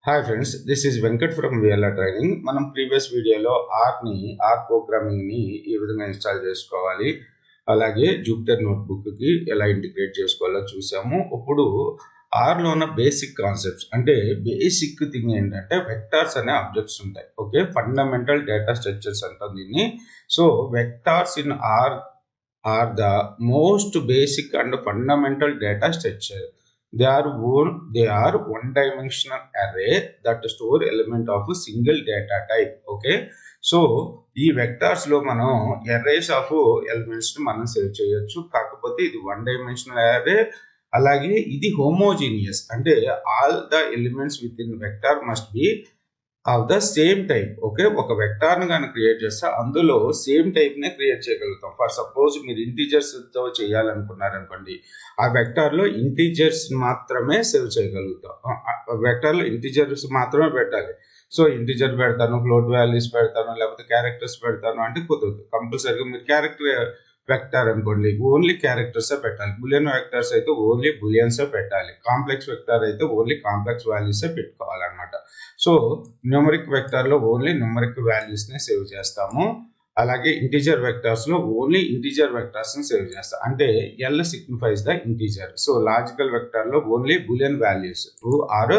Hi friends, this is Venkat from VLR training. మనం previous వీడియోలో are ప్రోగ్రామింగ్ని ఏ విధంగా ఇన్స్టాల్ చేసుకోవాలి, అలాగే జూపిటర్ నోట్బుక్కి ఎలా ఇంటిగ్రేట్ చేసుకోవాలో చూసాము. ఇప్పుడు ఆర్లో ఉన్న బేసిక్ కాన్సెప్ట్స్ అంటే బేసిక్ థింగ్ ఏంటంటే వెక్టార్స్ అనే ఆబ్జెక్ట్స్ ఉంటాయి. ఓకే, ఫండమెంటల్ డేటా స్ట్రక్చర్స్ అంటాం దీన్ని. So vectors in R the most basic and fundamental data structure. They are one-dimensional array that store element of a single data type. Okay, so ఈ vectors లో మనం arrays of elements ని మనం save చేయొచ్చు. కాకపోతే ఇది వన్ డైమెన్షనల్ array, అలాగే ఇది హోమోజీనియస్ అంటే all the elements with in vector must be of the same type. Okay, ఒక వెక్టార్ ని కానీ క్రియేట్ చేస్తే అందులో సేమ్ టైప్ నే క్రియేట్ చేయగలుగుతాం. ఫర్ సపోజ్ మీరు ఇంటీజర్స్ తో చేయాలనుకున్నారనుకోండి, ఆ వెక్టార్ లో ఇంటీజర్స్ మాత్రమే సేవ్ చేయగలుగుతాం. వెక్టార్ లో ఇంటీజర్స్ మాత్రమే పెట్టాలి. సో ఇంటీజర్ పెడతాను, ఫ్లోట్ వాల్యూస్ పెడతాను, లేకపోతే క్యారెక్టర్స్ పెడతాను అంటే కుదరదు. కంపల్సరీగా మీరు క్యారెక్టర్ వెక్టార్ అనుకోండి, ఓన్లీ క్యారెక్టర్స్ పెట్టాలి. బులియన్ వెక్టార్స్ అయితే ఓన్లీ బులియన్స్ పెట్టాలి. కాంప్లెక్స్ వెక్టార్ అయితే ఓన్లీ కాంప్లెక్స్ వాల్యూస్ పెట్టుకోవాలన్నమాట. సో న్యూమరిక్ వెక్టార్ లో ఓన్లీ న్యూమరిక్ వాల్యూస్ ని సేవ్ చేస్తాము. అలాగే ఇంటీజర్ వెక్టార్స్ లో ఓన్లీ ఇంటీజర్ వెక్టార్స్ ని సేవ్ చేస్తాం. అంటే L signifies the integer. So logical vector లో only boolean values true are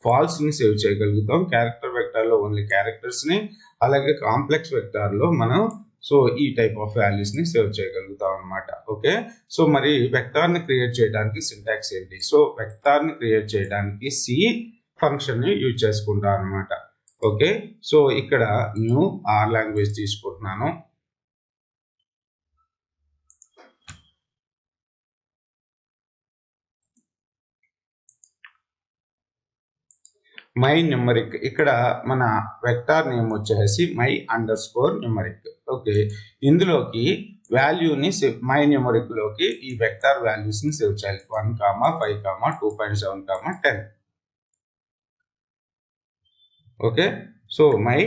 falls ని సేవ్ చేయగలుగుతాం. క్యారెక్టర్ వెక్టార్ లో ఓన్లీ క్యారెక్టర్స్ ని, అలాగే కాంప్లెక్స్ వెక్టార్ లో మనం సో ఈ టైప్ ఆఫ్ వాల్యూస్ ని సేవ్ చేయగలుగుతాం అనమాట. ఓకే, సో మరి వెక్టార్ ని క్రియేట్ చేయడానికి సింటాక్స్ ఏంటి? సో వెక్టార్ ని క్రియేట్ చేయడానికి సి ఫంక్షన్ ని యూజ్ చేసుకుంటాం అనమాట. ఓకే, సో ఇక్కడ న్యూ ఆర్ లాంగ్వేజ్ తీసుకుంటున్నాను. మై న్యూమరిక్, ఇక్కడ మన వెక్టార్ నేమ్ వచ్చేసి my under score numeric. Okay, ఇందులోకి వాల్యూని మై న్యూమరిక్ లోకి ఈ వెక్టార్ వాల్యూస్ ని సేవ్ చేయాలి. 1, 5, 2.7, 10. Okay, so my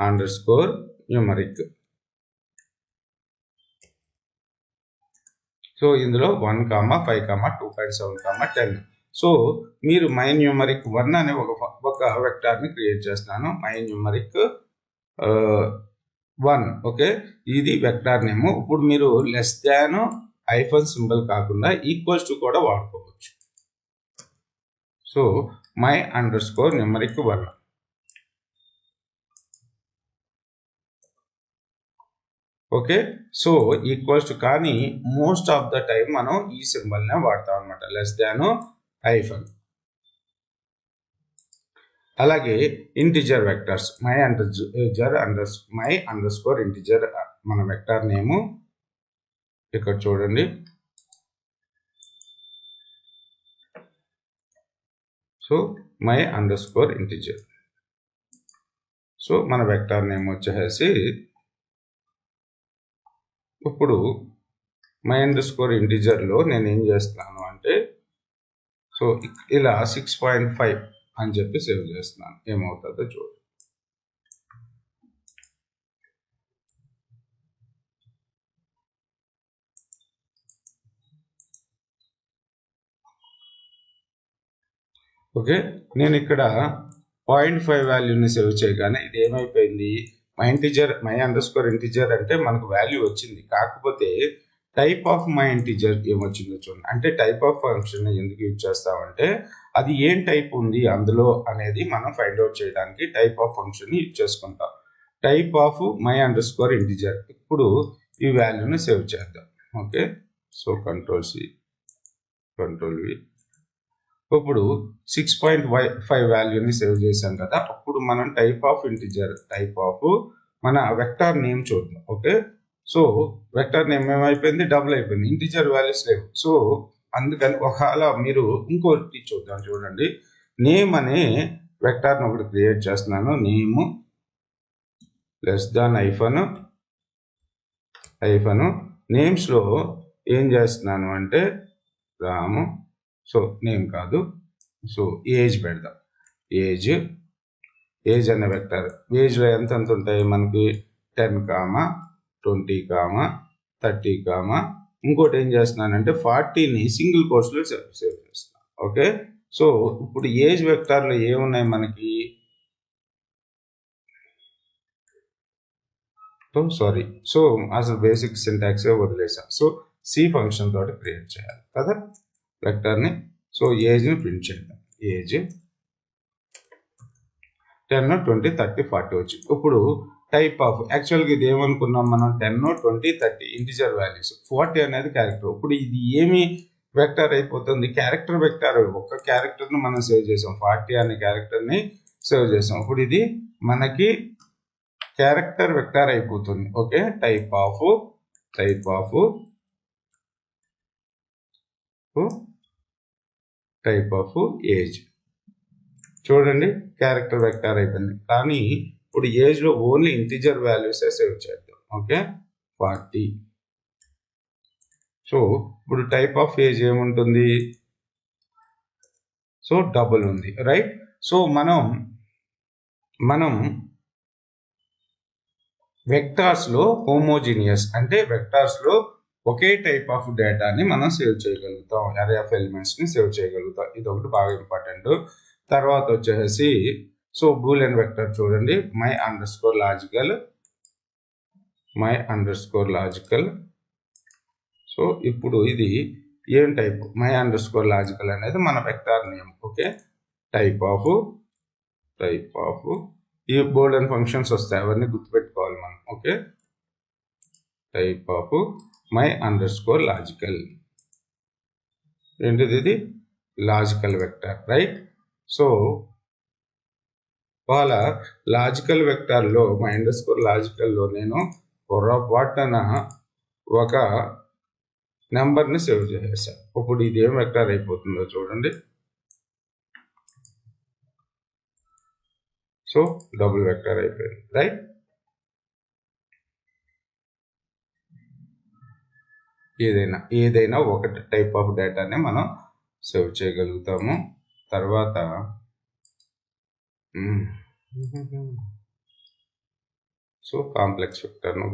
under score numeric. So ఇందులో 1, 5, 2.7, 10. సో మీరు మై న్యూమరిక్ 1 అనే ఒక వెక్టార్ ని క్రియేట్ చేస్తున్నాను. My numeric 1. ఓకే, ఇది వెక్టార్ నేమ్. ఇప్పుడు మీరు లెస్ దాన్ హైఫన్ సింబల్ కాకుండా ఈక్వల్స్ టు కూడా వాడుకోవచ్చు. So my under score numeric 1. Okay, so equals to, కానీ మోస్ట్ ఆఫ్ ద టైం మనం ఈ సింబల్ నే వాడతాం అనమాట, లెస్ దాన్ హైఫన్. అలాగే integer vectors my underscore integer మన వెక్టార్ నేము ఇక్కడ చూడండి. So my underscore integer. So మన వెక్టార్ నేమ్ వచ్చేసి ఇప్పుడు మై అండర్ స్కోర్ ఇంటిజర్ లో నేను ఏం చేస్తున్నాను అంటే సో ఇలా 6.5 అని చెప్పి సేవ్ చేస్తున్నాను. ఏమవుతుందో చూడండి. ఓకే, నేను ఇక్కడ 0.5 వాల్యూని సేవ్ చేయగానే ఇది ఏమైపోయింది, మై అండర్ స్కోర్ ఇంటిజర్ అంటే మనకు వాల్యూ వచ్చింది. కాకపోతే టైప్ ఆఫ్ మై ఇంటిజర్ ఏమొచ్చిందో చూడండి. అంటే టైప్ ఆఫ్ ఫంక్షన్ ఎందుకు యూజ్ చేస్తామంటే అది ఏం టైప్ ఉంది అందులో అనేది మనం ఫైండ్ అవుట్ చేయడానికి టైప్ ఆఫ్ ఫంక్షన్ యూజ్ చేసుకుంటాం. Type of my underscore integer. ఇప్పుడు ఈ వాల్యూని సేవ్ చేద్దాం. Okay, so control C, control V. ఇప్పుడు 6.5 వాల్యూని సేవ్ చేసాం కదా. అప్పుడు మనం type of integer, type of మన వెక్టార్ నేమ్ చూద్దాం. ఓకే, సో వెక్టార్ నేమ్ ఏమైపోయింది, డబుల్ అయిపోయింది, ఇంటిజర్ వాల్యూస్ లేవు. సో అందుకని ఒకవేళ మీరు ఇంకోటి చూద్దాం. చూడండి, నేమ్ అనే వెక్టార్ని ఒకటి క్రియేట్ చేస్తున్నాను. Name less than hyphen names లో ఏం చేస్తున్నాను అంటే రాము. సో నేమ్ కాదు, సో ఏజ్ పెడదాం. ఏజ్ అనే వెక్టర్. ఏజ్లో ఎంత ఉంటాయి మనకి 10, 20, 30, ఇంకోటి ఏం చేస్తున్నానంటే 40ని సింగిల్ కోర్స్లో సేవ్ చేస్తున్నాను. ఓకే, సో ఇప్పుడు ఏజ్ వెక్టార్లో ఏమున్నాయి మనకి? సారీ, సో అసలు బేసిక్ సింటాక్స్ వదిలేసాం. సో సి ఫంక్షన్ తోటి క్రియేట్ చేయాలి కదా వెక్టార్ని. సో ఏజ్ని ప్రింట్ చేద్దాం. ఏజ్ 10, 20, 30, 40 వచ్చింది. ఇప్పుడు టైప్ ఆఫ్ యాక్చువల్గా ఇది ఏమనుకున్నాం మనం? 10, 20, 30 ఇంటిజర్ వాల్యూస్, 40 అనేది క్యారెక్టర్. ఇప్పుడు ఇది ఏమి వెక్టార్ అయిపోతుంది? Character vector. ఒక క్యారెక్టర్ని మనం సేవ్ చేసాం, 40 అనే క్యారెక్టర్ని సేవ్ చేసాం. ఇప్పుడు ఇది మనకి క్యారెక్టర్ వెక్టార్ అయిపోతుంది. Okay, type of age. చూడండి, క్యారెక్టర్ వెక్టార్ అయిపోయింది. కానీ ఇప్పుడు ఏజ్లో ఓన్లీ ఇంటిజర్ వాల్యూసే సేవ్ చేద్దాం. ఓకే, 40. సో ఇప్పుడు టైప్ ఆఫ్ ఏజ్ ఏముంటుంది? సో డబుల్ ఉంది, రైట్? సో మనం వెక్టార్స్లో హోమోజీనియస్ అంటే వెక్టార్స్లో ఒకే టైప్ ఆఫ్ డేటాని మనం సేవ్ చేయగలుగుతాం, అరే ఆఫ్ ఎలిమెంట్స్ని సేవ్ చేయగలుగుతాం. ఇది ఒకటి బాగా ఇంపార్టెంట్. తర్వాత వచ్చేసి సో బూలియన్ వెక్టర్ చూడండి, my under score logical. So ఇప్పుడు ఇది ఏం type? My under score logical అనేది మన vector name. Okay, type of ఈ బూలియన్ ఫంక్షన్స్ వస్తాయి, అవన్నీ గుర్తుపెట్టుకోవాలి మనం. Okay, type of my under score logical. ఏంటిది? ఇది లాజికల్ వెక్టర్, రైట్? సో వాళ్ళ లాజికల్ వెక్టార్లో మై అండర్ స్కోర్ లాజికల్లో నేను పొరపాటున ఒక నెంబర్ని సేవ్ చేసేసాను. ఇప్పుడు ఇది ఏం వెక్టార్ అయిపోతుందో చూడండి. సో డబుల్ వెక్టార్ అయిపోయింది, రైట్? ఏదైనా ఒకటి టైప్ ఆఫ్ డేటాని మనం సేవ్ చేయగలుగుతాము. తర్వాత సో కాంప్లెక్స్ వెక్టర్ను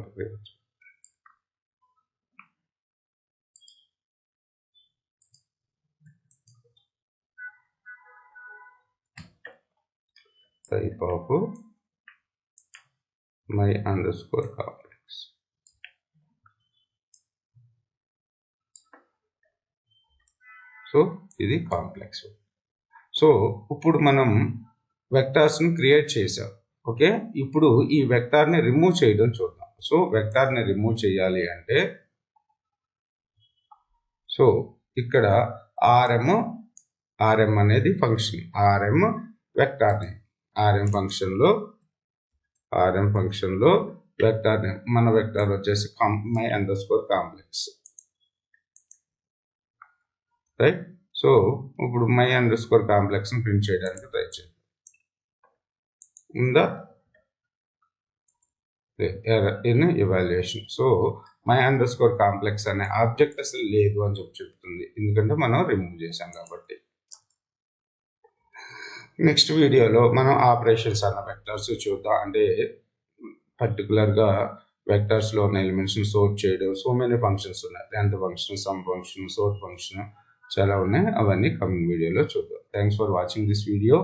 type of my under score complex. So ఇది కాంప్లెక్స్. సో ఇప్పుడు మనం వెక్టార్స్ని క్రియేట్ చేసాం. ఓకే, ఇప్పుడు ఈ వెక్టార్ని రిమూవ్ చేయడం చూద్దాం. సో వెక్టార్ని రిమూవ్ చేయాలి అంటే సో ఇక్కడ ఆర్ఎం అనేది function, RM vector name. RM ఫంక్షన్లో వెక్టార్ నేమ్, మన వెక్టార్ వచ్చేసి my under score complex, right? So ఇప్పుడు మై అండర్ స్కోర్ కాంప్లెక్స్ని ప్రింట్ చేయడానికి ట్రై చేద్దాం. ఉందా? Error in evaluation. So my under score complex అనే ఆబ్జెక్ట్ అసలు లేదు అని చెప్తుంది, ఎందుకంటే మనం రిమూవ్ చేసాం కాబట్టి. నెక్స్ట్ వీడియోలో మనం ఆపరేషన్స్ అన్న వెక్టర్స్ చూద్దాం. అంటే పర్టికులర్గా వెక్టర్స్లో ఉన్న ఎలిమెంట్స్ని సోర్ట్ చేయడం. సో మెనీ ఫంక్షన్స్ ఉన్నాయి, length function, sum function, sort function, చాలా ఉన్నాయి. అవన్నీ కమింగ్ వీడియోలో చూద్దాం. Thanks for watching this video.